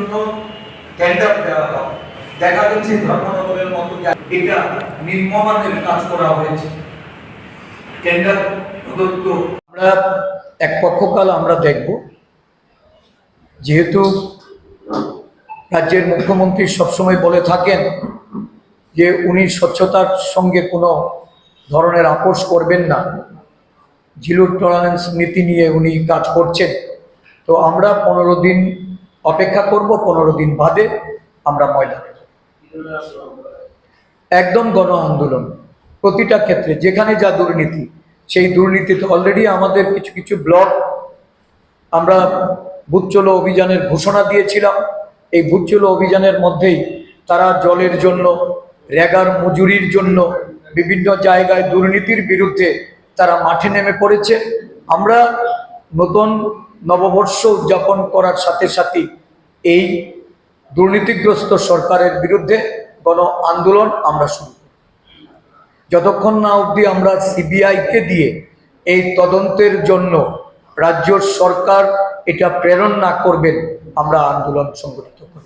জন্য টেন্ডার দেওয়া হয়। দেখা যাচ্ছে ধর্মনগরের মতো এটা নিম্নমানের কাজ করা হয়েছে। টেন্ডার প্রদত্ত আমরা এক পক্ষকাল আমরা দেখব, যেহেতু রাজ্যের মুখ্যমন্ত্রী সবসময় বলে থাকেন যে উনি স্বচ্ছতার সঙ্গে কোনো ধরনের আপোষ করবেন না, জিরো টলারেন্স নীতি নিয়ে উনি কাজ করছেন। তো আমরা 15 দিন অপেক্ষা করব, 15 দিন বাদে আমরা ময়দানে একদম গণ আন্দোলন। প্রতিটা ক্ষেত্রে যেখানে যা দুর্নীতি, সেই দুর্নীতিতে অলরেডি আমাদের কিছু কিছু ব্লক আমরা বুথ চলো অভিযানের ঘোষণা দিয়েছিলাম। এই বুথ চলো অভিযানের মধ্যেই তারা জলের জন্য, রেগার মজুরির জন্য, বিভিন্ন জায়গায় দুর্নীতির বিরুদ্ধে তারা মাঠে নেমে পড়েছে। আমরা নতুন নববর্ষ উদযাপন করার সাথে সাথে এই দুর্নীতিগ্রস্ত সরকারের বিরুদ্ধে গণ আন্দোলন আমরা শুরু করি। যতক্ষণ না অবধি আমরা সিবিআইকে দিয়ে এই তদন্তের জন্য রাজ্য সরকার এটা প্রেরণ না করবেন, আমরা আন্দোলন সংগঠিত করব।